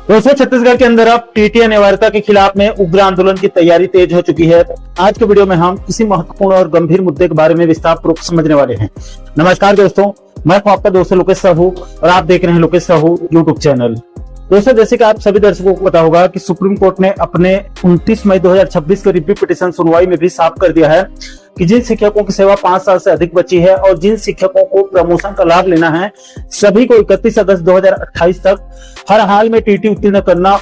दोस्तों, छत्तीसगढ़ के अंदर अब टीटी अनिवार्यता के खिलाफ में उग्र आंदोलन की तैयारी तेज हो चुकी है। आज के वीडियो में हम इसी महत्वपूर्ण और गंभीर मुद्दे के बारे में विस्तार पूर्वक समझने वाले हैं। नमस्कार दोस्तों, मैं हूं आपका दोस्त लोकेश साहू और आप देख रहे हैं लोकेश साहू यूट्यूब चैनल। दोस्तों, जैसे कि आप सभी दर्शकों को पता होगा कि सुप्रीम कोर्ट ने अपने 29 मई 2026 के रिव्यू पिटीशन सुनवाई में भी साफ कर दिया है कि जिन शिक्षकों की सेवा 5 साल से अधिक बची है और जिन शिक्षकों को प्रमोशन का लाभ लेना है, सभी को 31 अगस्त 2028 तक हर हाल में टीटी उत्तीर्ण करना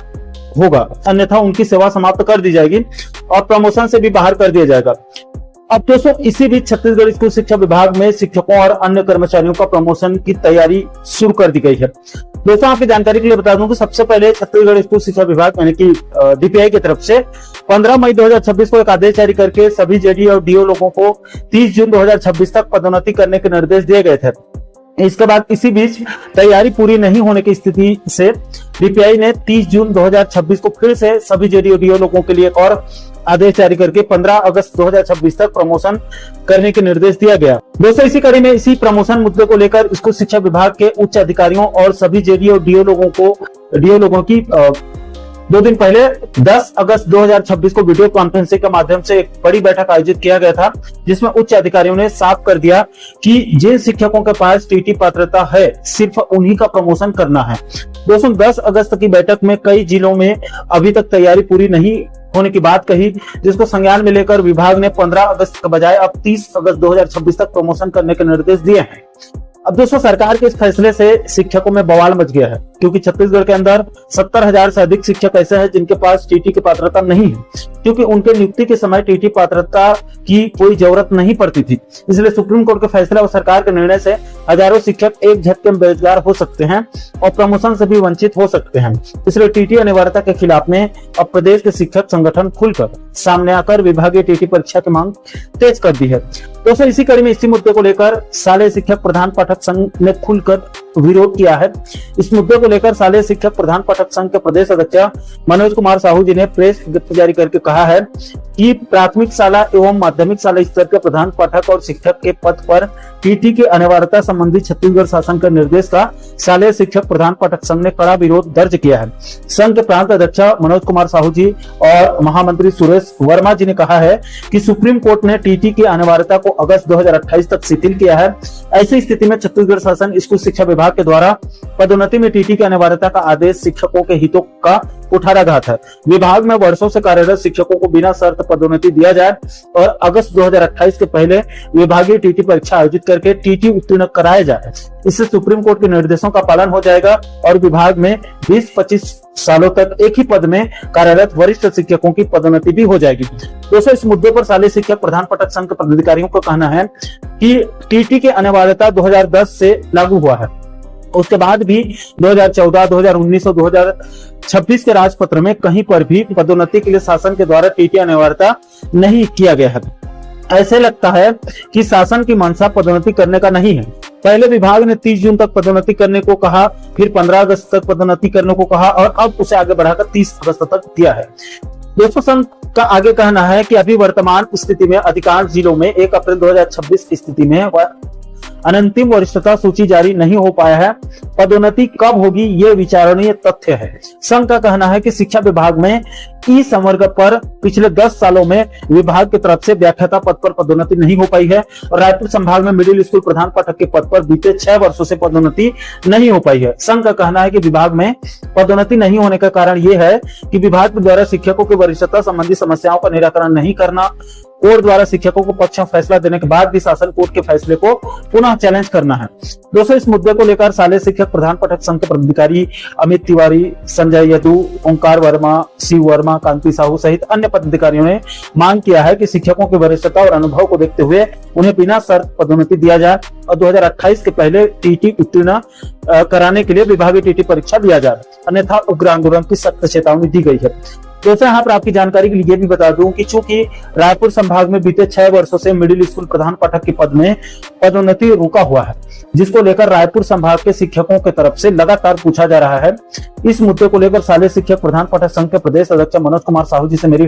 होगा, अन्यथा उनकी सेवा समाप्त कर दी जाएगी और प्रमोशन से भी बाहर कर दिया जाएगा। अब दोस्तों, इसी बीच छत्तीसगढ़ स्कूल शिक्षा विभाग में शिक्षकों और अन्य कर्मचारियों का प्रमोशन की तैयारी शुरू कर दी गई है। दोस्तों, आपकी जानकारी के लिए बता दूं कि सबसे पहले छत्तीसगढ़ स्कूल शिक्षा विभाग यानी कि डीपीआई की तरफ से 15 मई 2026 को एक आदेश जारी करके सभी जेडी और डीओ लोगों को 30 जून 2026 तक पदोन्नति करने के निर्देश दिए गए थे। इसके बाद इसी बीच तैयारी पूरी नहीं होने की स्थिति से डीपीआई ने 30 जून 2026 को फिर से सभी जेडी और डीओ लोगों के लिए एक और आदेश जारी करके 15 अगस्त 2026 तक प्रमोशन करने के निर्देश दिया गया। दोस्तों, इसी कड़ी में इसी प्रमोशन मुद्दे को लेकर स्कूल शिक्षा विभाग के उच्च अधिकारियों और सभी जेडी और डीओ लोगों की 2 दिन पहले 10 अगस्त 2026 को वीडियो कॉन्फ्रेंसिंग के माध्यम से एक बड़ी बैठक आयोजित किया गया था, जिसमें उच्च अधिकारियों ने साफ कर दिया कि जिन शिक्षकों के पास टीटी पात्रता है, सिर्फ उन्हीं का प्रमोशन करना है। दोस्तों, 10 अगस्त की बैठक में कई जिलों में अभी तक तैयारी पूरी नहीं होने की बात कही, जिसको संज्ञान में लेकर विभाग ने 15 अगस्त के बजाय अब 30 अगस्त 2026 तक प्रमोशन करने के निर्देश दिए हैं। अब दोस्तों, सरकार के इस फैसले से शिक्षकों में बवाल मच गया है, क्योंकि छत्तीसगढ़ के अंदर 70,000 से अधिक शिक्षक ऐसे हैं जिनके पास टीटी की पात्रता नहीं है, क्योंकि उनके नियुक्ति के समय टीटी पात्रता की कोई जरूरत नहीं पड़ती थी। इसलिए सुप्रीम कोर्ट के फैसले और सरकार के निर्णय से हजारों शिक्षक एक झटके में बेरोजगार हो सकते हैं और प्रमोशन से भी वंचित हो सकते हैं। इसलिए टीटी अनिवार्यता के खिलाफ में अब प्रदेश के शिक्षक संगठन खुलकर सामने आकर विभागीय टीटी परीक्षा की मांग तेज कर दी है। दोस्तों, इसी कड़ी में इसी मुद्दे को लेकर शालेय शिक्षक प्रधान पाठक संघ ने खुलकर विरोध किया है। इस मुद्दे को लेकर शालेय शिक्षक प्रधान पाठक संघ के प्रदेश अध्यक्ष मनोज कुमार साहू जी ने प्रेस विज्ञप्ति जारी करके कहा है कि प्राथमिक शाला एवं माध्यमिक शाला स्तर के प्रधान पाठक और शिक्षक के पद पर टीटी की अनिवार्यता संबंधी छत्तीसगढ़ शासन के निर्देश का शालेय शिक्षक प्रधान पाठक संघ ने कड़ा विरोध दर्ज किया है। संघ के प्रांत अध्यक्ष मनोज कुमार साहू जी और महामंत्री सुरेश वर्मा जी ने कहा है कि सुप्रीम कोर्ट ने टीटी की अनिवार्यता को अगस्त 2028 तक शिथिल किया है। ऐसी स्थिति में छत्तीसगढ़ शासन स्कूल शिक्षा विभाग के द्वारा पदोन्नति में टीटी की अनिवार्यता का आदेश शिक्षकों के हितों का कुठाराघात है। विभाग में वर्षों से कार्यरत शिक्षकों को बिना शर्त पदोन्नति दिया जाए और अगस्त 2028 के पहले विभागीय टीटी परीक्षा आयोजित करके टीटी उत्तीर्ण कराया जाए। इससे सुप्रीम कोर्ट के निर्देशों का पालन हो जाएगा और विभाग में 20-25 सालों तक एक ही पद में कार्यरत वरिष्ठ शिक्षकों की पदोन्नति भी हो जाएगी। दोस्तों, इस मुद्दे पर शालेय शिक्षक प्रधान पाठक संघ के पदाधिकारियों का कहना है कि टीटी की अनिवार्यता 2010 से लागू हुआ है। उसके बाद भी 2014, 2019 और 2026 के राजपत्र में कहीं पर भी पदोन्नति के लिए शासन के द्वारा टीटी अनिवार्यता नहीं किया गया है। ऐसे लगता है कि शासन की मंशा पदोन्नति करने का नहीं है। पहले विभाग ने 30 जून तक पदोन्नति करने को कहा, फिर 15 अगस्त तक पदोन्नति करने को कहा और अब उसे आगे बढ़ाकर 30 अगस्त तक दिया है। दोस्तों, संघ का आगे कहना है कि अभी वर्तमान स्थिति में अधिकांश जिलों में 1 अप्रैल 2026 की स्थिति में अंतिम वरिष्ठता सूची जारी नहीं हो पाया है। पदोन्नति कब होगी, ये विचारणीय तथ्य है। संघ का कहना है कि शिक्षा विभाग में ई संवर्ग पर पिछले 10 सालों में विभाग की तरफ से व्याख्याता पद पर पदोन्नति नहीं हो पाई है और रायपुर संभाग में मिडिल स्कूल प्रधान पाठक के पद पर बीते 6 वर्षों से पदोन्नति नहीं हो पाई है। संघ का कहना है कि विभाग में पदोन्नति नहीं होने का कारण ये है कि विभाग के द्वारा शिक्षकों की वरिष्ठता संबंधी समस्याओं का निराकरण नहीं करना, कोर्ट द्वारा शिक्षकों को पक्ष में फैसला देने के बाद भी शासन कोर्ट के फैसले को पुनः चैलेंज करना है। दोस्तों, इस मुद्दे को लेकर शालेय शिक्षक प्रधान पाठक संघ के पदाधिकारी अमित तिवारी, संजय यदु, ओंकार वर्मा, शिव वर्मा, कांति साहू सहित अन्य पदाधिकारियों ने मांग किया है कि शिक्षकों की वरिष्ठता और अनुभव को देखते हुए उन्हें बिना शर्त पदोन्नति दिया जाए और 2028 के पहले टीटी उत्तीर्ण कराने के लिए विभागीय टीटी परीक्षा दिया जाए, अन्यथा उग्र आंदोलन की सख्त चेतावनी दी गई है। दोस्तों यहाँ पर आपकी जानकारी के लिए भी बता दूं कि चूंकि रायपुर संभाग में बीते 6 वर्षों से मिडिल स्कूल प्रधान पाठक के पद में पदोन्नति रुका हुआ है, जिसको लेकर रायपुर संभाग के शिक्षकों की तरफ से लगातार पूछा जा रहा है। इस मुद्दे को लेकर शालेय शिक्षक प्रधान पाठक संघ के प्रदेश अध्यक्ष मनोज कुमार साहू जी से मेरी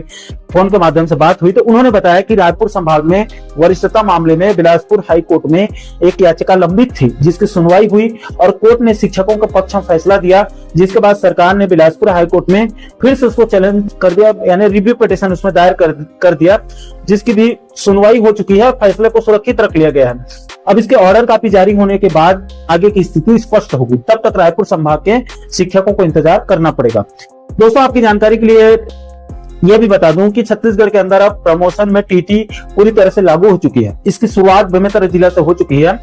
फोन के माध्यम से बात हुई, तो उन्होंने बताया कि रायपुर संभाग में वरिष्ठता मामले में बिलासपुर हाई कोर्ट में एक याचिका लंबित थी, जिसकी सुनवाई हुई और कोर्ट ने शिक्षकों के पक्ष में फैसला दिया, जिसके बाद सरकार ने बिलासपुर हाई कोर्ट में फिर से उसको चैलेंज कर दिया, यानी रिव्यू पिटीशन उसमें दायर कर दिया, जिसकी भी सुनवाई हो चुकी है। फैसले को सुरक्षित रख लिया गया है। अब इसके ऑर्डर कॉपी जारी होने के बाद आगे की स्थिति स्पष्ट होगी, तब तक रायपुर संभाग के शिक्षकों को इंतजार करना पड़ेगा। दोस्तों आपकी जानकारी के लिए यह भी बता दूं कि छत्तीसगढ़ के अंदर अब प्रमोशन में टीटी पूरी तरह से लागू हो चुकी है। इसकी शुरुआत बेमेतरा जिला से हो चुकी है।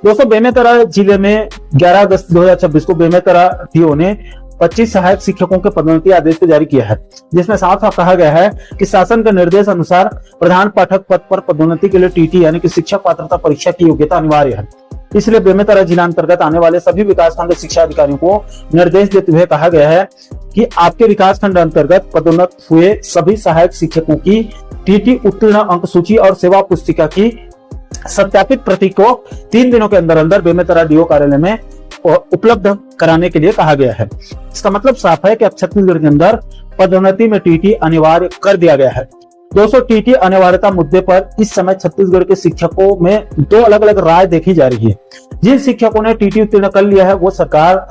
दोस्तों बेमेतरा जिले में 11 अगस्त 2026 को बेमेतरा डीओ ने 25 सहायक शिक्षकों के पदोन्नति आदेश को जारी किया है, जिसमें साफ साफ कहा गया है कि शासन के निर्देश अनुसार प्रधान पाठक पद पर पदोन्नति के लिए टीटी यानी कि शिक्षक पात्रता परीक्षा की योग्यता अनिवार्य है। इसलिए बेमेतरा जिला अंतर्गत आने वाले सभी विकासखंड शिक्षा अधिकारियों को निर्देश देते हुए कहा गया है कि आपके विकासखंड अंतर्गत पदोन्नत हुए सभी सहायक शिक्षकों की टीटी उत्तीर्ण अंक सूची और सेवा पुस्तिका की सत्यापित प्रति को 3 दिनों के अंदर अंदर बेमेतरा डीओ कार्यालय में उपलब्ध कराने के लिए कहा गया है। इसका मतलब साफ है कि अब छत्तीसगढ़ के अंदर पदोन्नति में टीटी अनिवार्य कर दिया गया है। दोस्तों टीटी अनिवार्यता मुद्दे पर इस समय छत्तीसगढ़ के शिक्षकों में 2 अलग अलग राय देखी जा रही है। जिन शिक्षकों ने टीटी उत्तीर्ण कर लिया है वो सरकार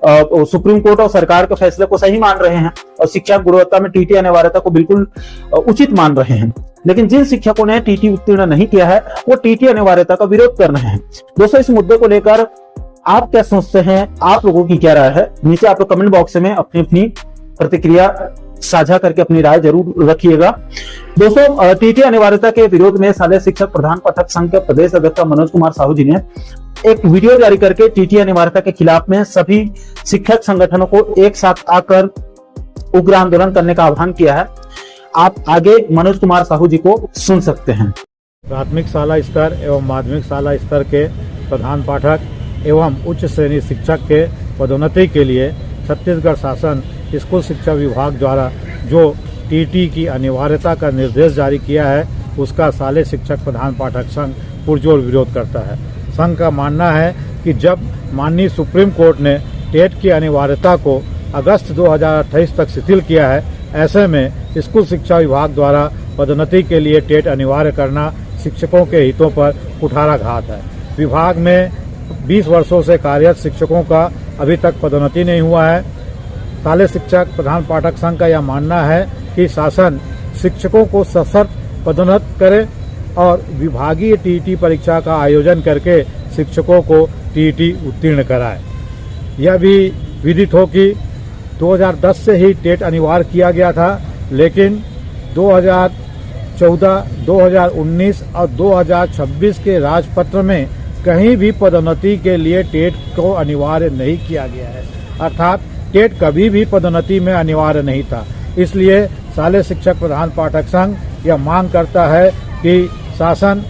सुप्रीम कोर्ट और सरकार के फैसले को सही मान रहे हैं और शिक्षा गुणवत्ता में टीटी अनिवार्यता को बिल्कुल उचित मान रहे हैं। लेकिन जिन शिक्षकों ने टीटी उत्तीर्ण नहीं किया है वो टीटी अनिवार्यता का विरोध कर रहे हैं। दोस्तों इस मुद्दे को लेकर आप क्या सोचते हैं, आप लोगों की क्या राय है, नीचे आप कमेंट बॉक्स में अपनी अपनी प्रतिक्रिया साझा करके अपनी राय जरूर रखिएगा। दोस्तों टीटी अनिवार्यता के विरोध में शालेय शिक्षक प्रधान पाठक संघ के प्रदेश अध्यक्ष मनोज कुमार साहू जी ने एक वीडियो जारी करके टीटी अनिवार्यता के खिलाफ में सभी शिक्षक संगठनों को एक साथ आकर उग्र आंदोलन करने का आह्वान किया है। आप आगे मनोज कुमार साहू जी को सुन सकते हैं। प्राथमिक शाला स्तर एवं माध्यमिक शाला स्तर के प्रधान पाठक एवं उच्च श्रेणी शिक्षक के पदोन्नति के लिए छत्तीसगढ़ शासन स्कूल शिक्षा विभाग द्वारा जो टीटी की अनिवार्यता का निर्देश जारी किया है उसका शालेय शिक्षक प्रधान पाठक संघ पुरजोर विरोध करता है। संघ का मानना है कि जब माननीय सुप्रीम कोर्ट ने टेट की अनिवार्यता को अगस्त 2028 तक शिथिल किया है, ऐसे में स्कूल शिक्षा विभाग द्वारा पदोन्नति के लिए टेट अनिवार्य करना शिक्षकों के हितों पर कुठाराघात है। विभाग में 20 वर्षों से कार्यरत शिक्षकों का अभी तक पदोन्नति नहीं हुआ है। शालेय शिक्षक प्रधान पाठक संघ का यह मानना है कि शासन शिक्षकों को सशर्त पदोन्नत करे और विभागीय टीटी परीक्षा का आयोजन करके शिक्षकों को टीटी उत्तीर्ण कराए। यह भी विदित हो कि 2010 से ही टेट अनिवार्य किया गया था, लेकिन 2014, 2019 और 2026 के राजपत्र में कहीं भी पदोन्नति के लिए टेट को अनिवार्य नहीं किया गया है, अर्थात टेट कभी भी पदोन्नति में अनिवार्य नहीं था। इसलिए शालेय शिक्षक प्रधान पाठक संघ यह मांग करता है कि शासन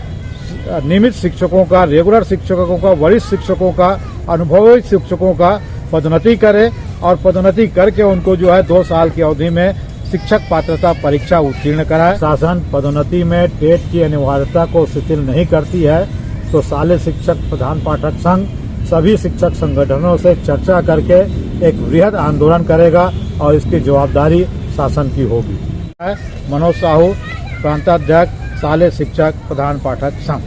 नियमित शिक्षकों का, रेगुलर शिक्षकों का, वरिष्ठ शिक्षकों का, अनुभवी शिक्षकों का पदोन्नति करे और पदोन्नति करके उनको जो है 2 साल की अवधि में शिक्षक पात्रता परीक्षा उत्तीर्ण कराए। शासन पदोन्नति में टेट की अनिवार्यता को शिथिल नहीं करती है तो शालेय शिक्षक प्रधान पाठक संघ सभी शिक्षक संगठनों से चर्चा करके एक वृहद आंदोलन करेगा और इसकी जवाबदारी शासन की होगी। मनोज साहू, प्रांताध्यक्ष, शालेय शिक्षक प्रधान पाठक संघ।